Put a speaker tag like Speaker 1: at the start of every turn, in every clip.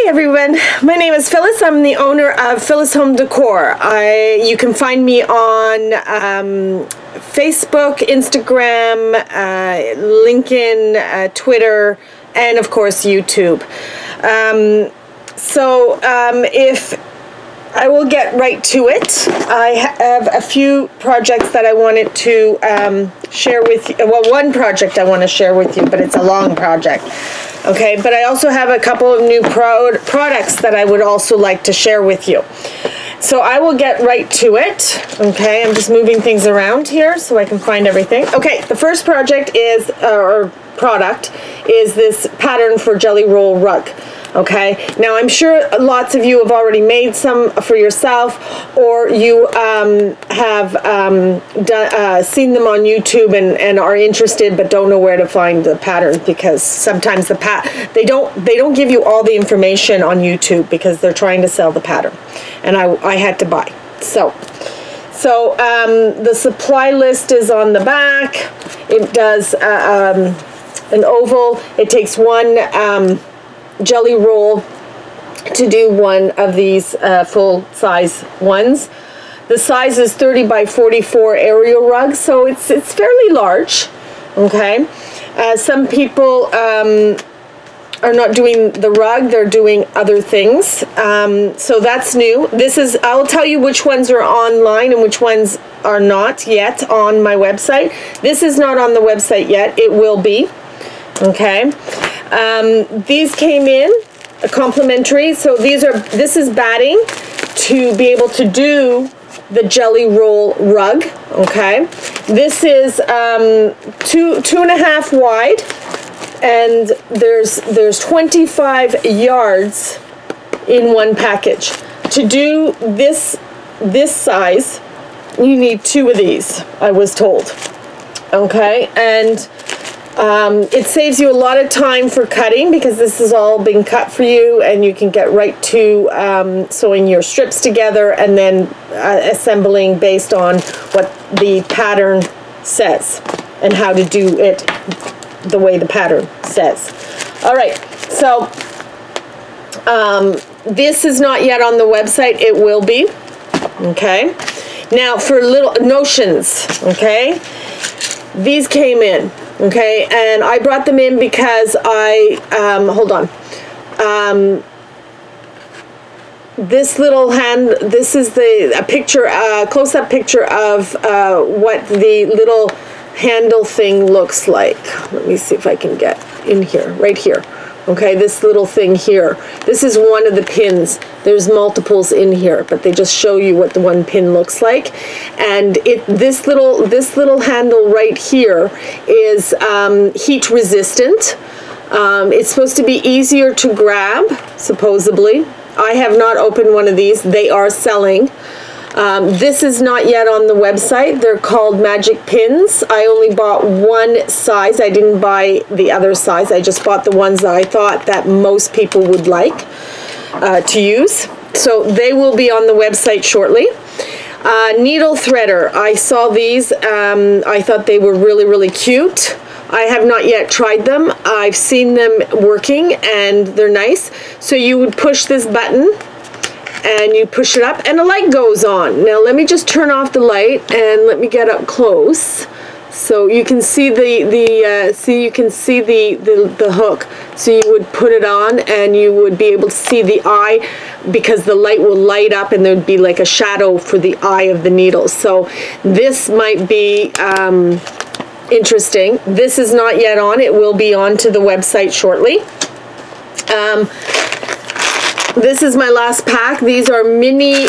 Speaker 1: Hey everyone, my name is Phyllis. I'm the owner of Phyllishomedecor. You can find me on Facebook, Instagram, LinkedIn, Twitter, and of course YouTube. If I will get right to it. I have a few projects that I wanted to share with you. Well, one project I want to share with you, but it's a long project. Okay, but I also have a couple of new products that I would also like to share with you. So I will get right to it. Okay, I'm just moving things around here so I can find everything. Okay, the first project is, or product, is this pattern for jelly roll rug. Okay, now I'm sure lots of you have already made some for yourself, or you have seen them on YouTube and are interested but don't know where to find the pattern, because sometimes they don't give you all the information on YouTube because they're trying to sell the pattern, and I had to buy. So the supply list is on the back. It does an oval. It takes one jelly roll to do one of these full-size ones. The size is 30 by 44 aerial rugs, so it's fairly large. Okay, some people are not doing the rug; they're doing other things. So that's new. I'll tell you which ones are online and which ones are not yet on my website. This is not on the website yet. It will be. Okay. These came in complimentary, so this is batting to be able to do the jelly roll rug. Okay, this is 2.5 wide, and there's 25 yards in one package. To do this size, you need 2 of these, I was told. Okay, and it saves you a lot of time for cutting, because this has all been cut for you, and you can get right to sewing your strips together and then assembling based on what the pattern says and how to do it the way the pattern says. All right, so this is not yet on the website. It will be. Okay, now for little notions. Okay, these came in. Okay, and I brought them in because hold on. This little this is a picture, close-up picture of what the little handle thing looks like. Let me see if I can get in here, right here. Okay, this little thing here. This is one of the pins. There's multiples in here, but they just show you what the one pin looks like. And this little handle right here is heat resistant. It's supposed to be easier to grab, supposedly. I have not opened one of these. They are selling. This is not yet on the website. They're called magic pins. I only bought one size. I didn't buy the other size. I just bought the ones that I thought that most people would like to use. So they will be on the website shortly. Needle threader. I saw these. I thought they were really, really cute. I have not yet tried them. I've seen them working, and they're nice. So you would push this button, and you push it up, and the light goes on. Now let me just turn off the light, and let me get up close so you can see the hook. So you would put it on, and you would be able to see the eye, because the light will light up, and there'd be like a shadow for the eye of the needle. So this might be interesting. This is not yet on. It will be on to the website shortly. This is my last pack. These are mini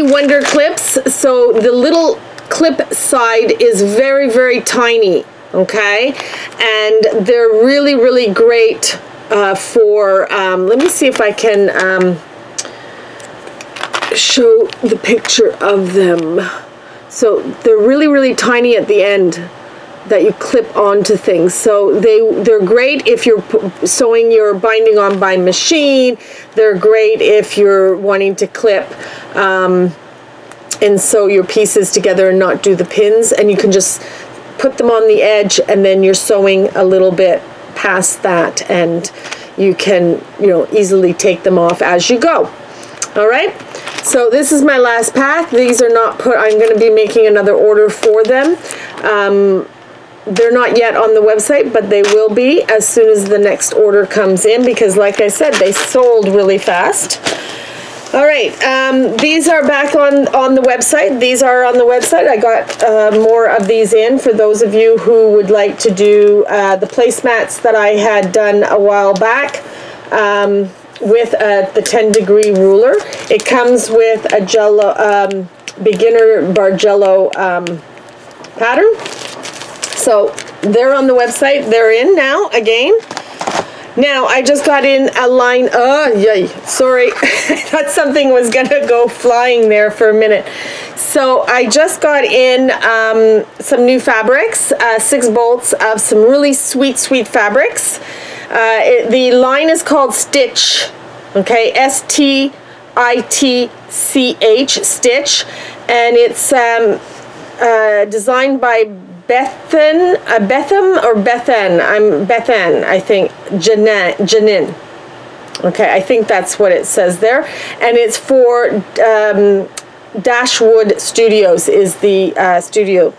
Speaker 1: wonder clips. So the little clip side is very, very tiny. Okay, and they're really, really great for. Let me see if I can show the picture of them. So they're really, really tiny at the end that you clip onto things. So they're great if you're sewing your binding on by machine. They're great if you're wanting to clip and sew your pieces together and not do the pins, and you can just put them on the edge, and then you're sewing a little bit past that, and you can, you know, easily take them off as you go. All right, so this is my last pack. These are not put, I'm going to be making another order for them. They're not yet on the website, but they will be as soon as the next order comes in, because like I said, they sold really fast. All right, these are back on the website. These are on the website. I got more of these in for those of you who would like to do the placemats that I had done a while back with the 10-degree ruler. It comes with a Jello, beginner Bargello pattern. So they're on the website. They're in now again. Now, I just got in a line, oh, yay, sorry, I thought something was gonna go flying there for a minute. So I just got in some new fabrics, 6 bolts of some really sweet fabrics. The line is called Stitch, okay, S-T-I-T-C-H, Stitch, and it's designed by Bethan, I think, Janin. Okay, I think that's what it says there. And it's for Dashwood Studios is the studio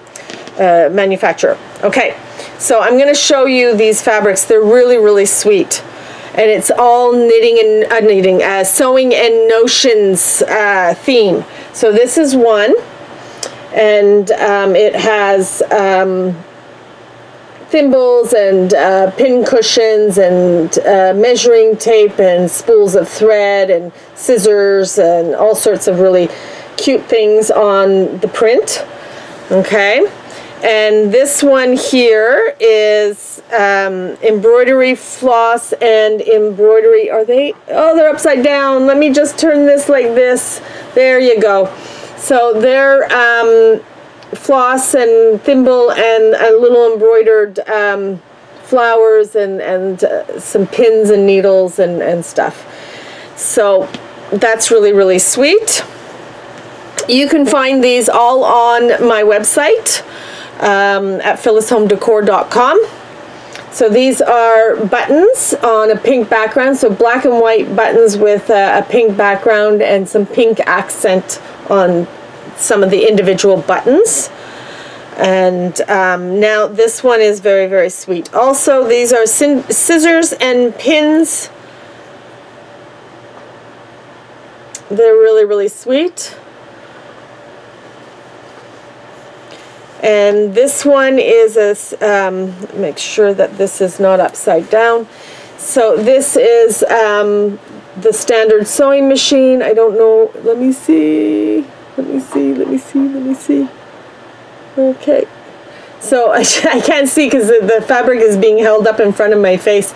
Speaker 1: manufacturer. Okay, so I'm going to show you these fabrics. They're really sweet. And it's all knitting and sewing and notions theme. So this is one. And it has thimbles and pin cushions and measuring tape and spools of thread and scissors and all sorts of really cute things on the print. Okay, and this one here is embroidery floss and embroidery. Are they? Oh, they're upside down. Let me just turn this like this. There you go. So they're floss and thimble and a little embroidered flowers and some pins and needles and stuff. So that's really sweet. You can find these all on my website at Phyllishomedecor.com. So these are buttons on a pink background, so black and white buttons with a pink background and some pink accent on some of the individual buttons. And now this one is very sweet. Also, these are scissors and pins. They're really sweet. And this one is make sure that this is not upside down. So this is the standard sewing machine. I don't know. Let me see. Okay. So I can't see because the fabric is being held up in front of my face.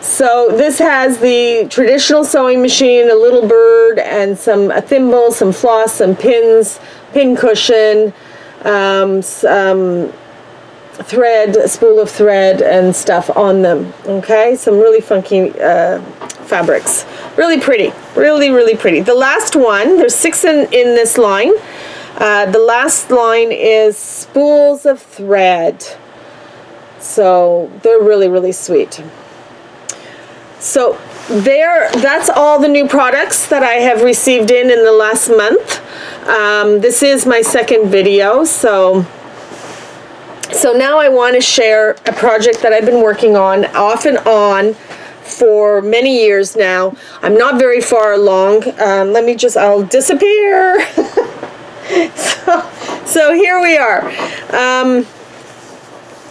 Speaker 1: So this has the traditional sewing machine, a little bird, and a thimble, some floss, some pins, pin cushion, some thread, a spool of thread and stuff on them. Okay, some really funky fabrics. Really pretty, really pretty. The last one, there's 6 in this line. The last line is spools of thread. So they're really sweet. So that's all the new products that I have received in the last month. This is my second video, so now I want to share a project that I've been working on off and on for many years now. I'm not very far along. I'll disappear. So here we are.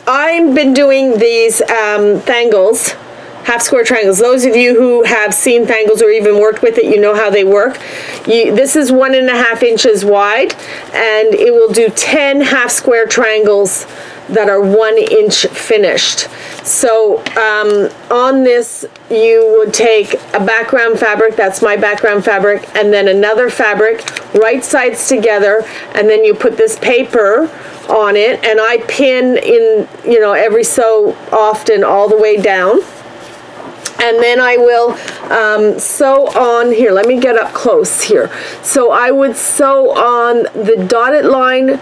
Speaker 1: I've been doing these thangles, half square triangles. Those of you who have seen thangles or even worked with it, you know how they work. This is 1.5 inches wide, and it will do 10 half square triangles that are 1 inch finished. So on this, you would take a background fabric, that's my background fabric, and then another fabric, right sides together, and then you put this paper on it, and I pin in, every so often all the way down. And then I will sew on here. Let me get up close here. So I would sew on the dotted line,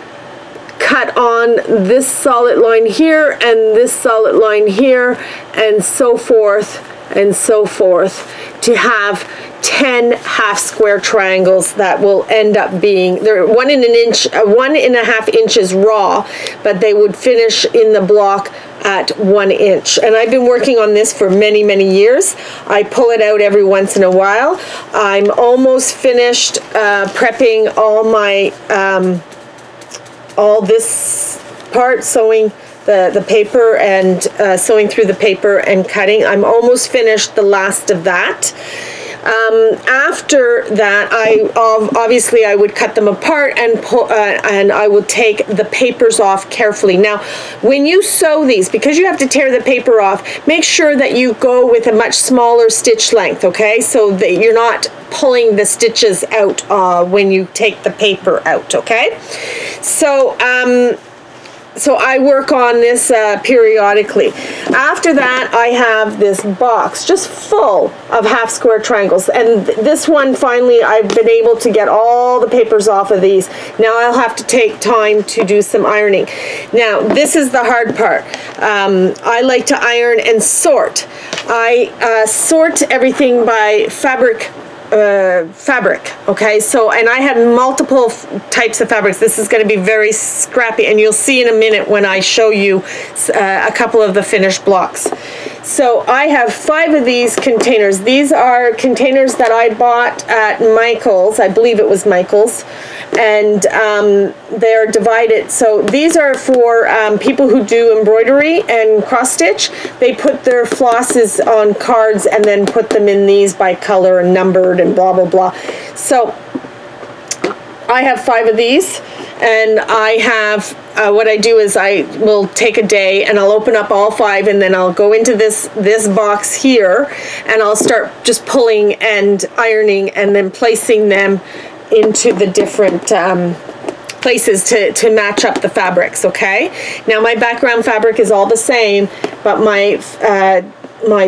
Speaker 1: cut on this solid line here and this solid line here, and so forth and so forth, to have 10 half square triangles that will end up being, they're 1.5 inches raw, but they would finish in the block at 1 inch. And I've been working on this for many, many years. I pull it out every once in a while. I'm almost finished prepping all my, all this part, sewing the paper and sewing through the paper and cutting. I'm almost finished the last of that. After that, obviously I would cut them apart and and I would take the papers off carefully. Now, when you sew these, because you have to tear the paper off, make sure that you go with a much smaller stitch length, okay? So that you're not pulling the stitches out when you take the paper out, okay? So I work on this periodically. After that, I have this box just full of half square triangles. And this one, finally, I've been able to get all the papers off of these. Now I'll have to take time to do some ironing. Now, this is the hard part. I like to iron and sort. I sort everything by fabric, okay? So, and I have multiple types of fabrics. This is going to be very scrappy, and you'll see in a minute when I show you a couple of the finished blocks. So I have 5 of these containers. These are containers that I bought at Michael's. I believe it was Michael's. And they're divided. So these are for people who do embroidery and cross stitch. They put their flosses on cards and then put them in these by color and numbered and blah, blah, blah. So I have 5 of these, and I have, what I do is I will take a day and I'll open up all 5, and then I'll go into this box here, and I'll start just pulling and ironing and then placing them into the different places to match up the fabrics, okay? Now my background fabric is all the same, but my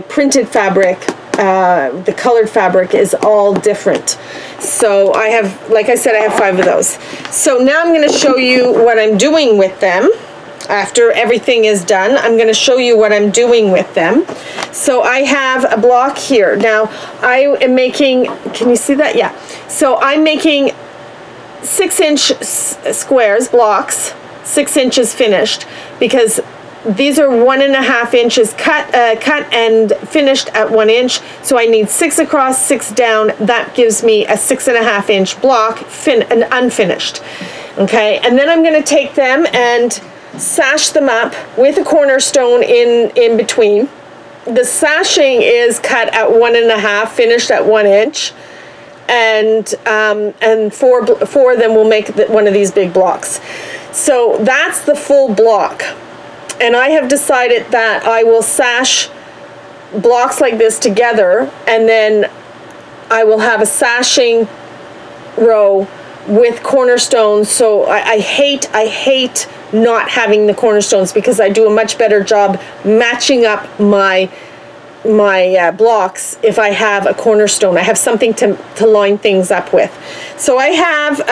Speaker 1: printed fabric, the colored fabric, is all different. So I have, like I said, I have 5 of those. So now I'm going to show you what I'm doing with them. After everything is done, I'm going to show you what I'm doing with them. So I have a block here. Now I am making, can you see that? Yeah. So I'm making 6-inch squares, blocks, 6 inches finished, because these are 1.5 inches cut and finished at 1 inch. So I need 6 across, 6 down. That gives me a 6.5 inch block, and unfinished. Okay, and then I'm going to take them and sash them up with a cornerstone in between. The sashing is cut at 1.5, finished at 1 inch, and 4 of them will make one of these big blocks. So that's the full block, and I have decided that I will sash blocks like this together, and then I will have a sashing row with cornerstones. So I hate not having the cornerstones, because I do a much better job matching up my blocks if I have a cornerstone. I have something to line things up with. So I have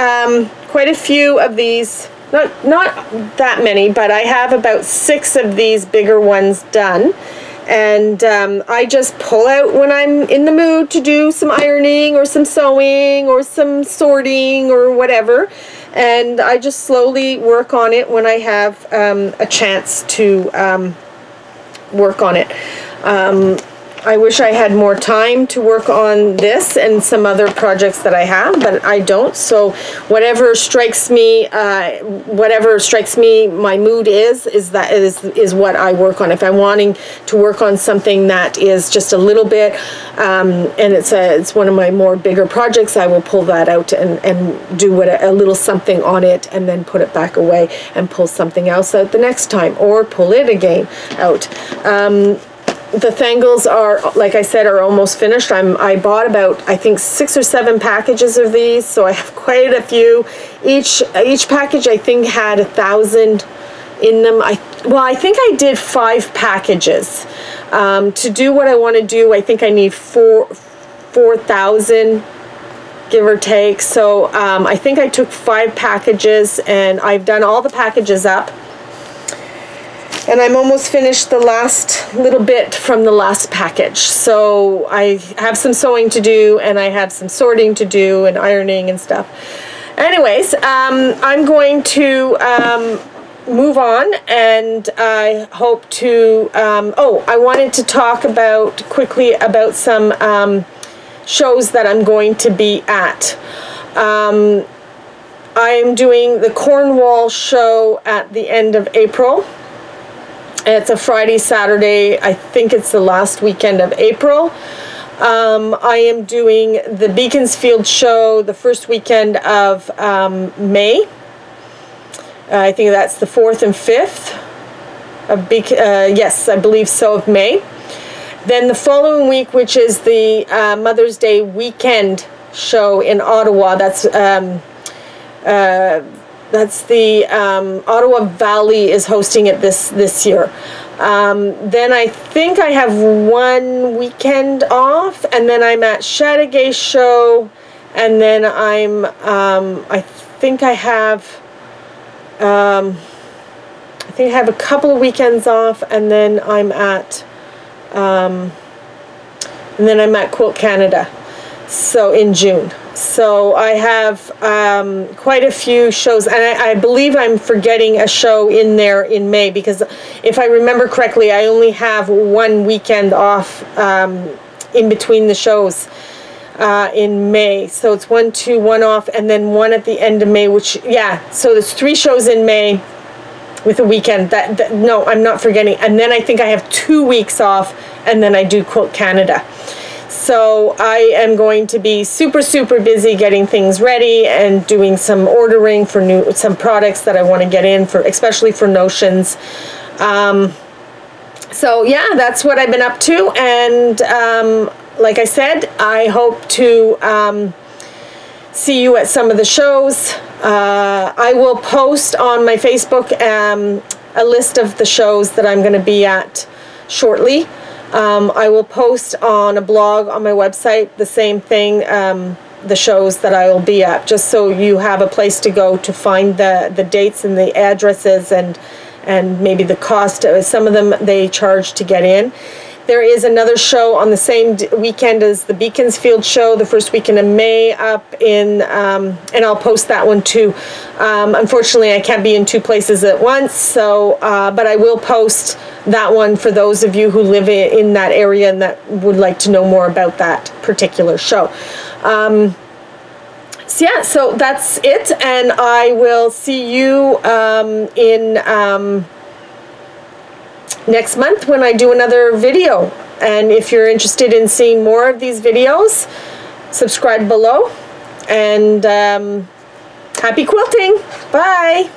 Speaker 1: quite a few of these, not that many, but I have about 6 of these bigger ones done. And I just pull out when I'm in the mood to do some ironing or some sewing or some sorting or whatever. And I just slowly work on it when I have a chance to work on it. I wish I had more time to work on this and some other projects that I have, but I don't. So whatever strikes me, my mood is what I work on. If I'm wanting to work on something that is just a little bit, and it's one of my more bigger projects, I will pull that out and do a little something on it, and then put it back away and pull something else out the next time, or pull it again out. The thangles are, like I said, are almost finished. I bought about, I think, 6 or 7 packages of these, so I have quite a few. Each package, I think, had 1,000 in them. I think I did 5 packages. To do what I want to do, I think I need 4,000, give or take. So I think I took 5 packages, and I've done all the packages up. And I'm almost finished the last little bit from the last package. So I have some sewing to do, and I have some sorting to do, and ironing and stuff. Anyways, I'm going to move on, and I hope to, I wanted to talk quickly about some shows that I'm going to be at. I'm doing the Cornwall show at the end of April. It's a Friday, Saturday. I think it's the last weekend of April. I am doing the Beaconsfield show the first weekend of May. I think that's the 4th and 5th of yes, I believe so, of May. Then the following week, which is the Mother's Day weekend show in Ottawa, that's the Ottawa Valley is hosting it this year. Then I think I have one weekend off, and then I'm at Chateauguay show, and then I'm I think I have a couple of weekends off, and then I'm at Quilt Canada, so in June. So I have quite a few shows, and I believe I'm forgetting a show in there in May, because if I remember correctly, I only have one weekend off in between the shows in May. So it's 1, 2, 1 off, and then one at the end of May, which, yeah, so there's 3 shows in May with a weekend. No, I'm not forgetting. And then I think I have 2 weeks off, and then I do Quilt Canada. So I am going to be super, super busy getting things ready and doing some ordering for some products that I want to get in, especially for notions. So yeah, that's what I've been up to. And like I said, I hope to see you at some of the shows. I will post on my Facebook a list of the shows that I'm going to be at shortly. I will post on a blog on my website the same thing, the shows that I will be at, just so you have a place to go to find the dates and the addresses and maybe the cost. Some of them they charge to get in. There is another show on the same weekend as the Beaconsfield show, the first weekend of May up in, and I'll post that one too. Unfortunately, I can't be in 2 places at once, so, but I will post that one for those of you who live in that area and that would like to know more about that particular show. So yeah, so that's it, and I will see you in next month when I do another video. And if you're interested in seeing more of these videos, subscribe below, and happy quilting. Bye.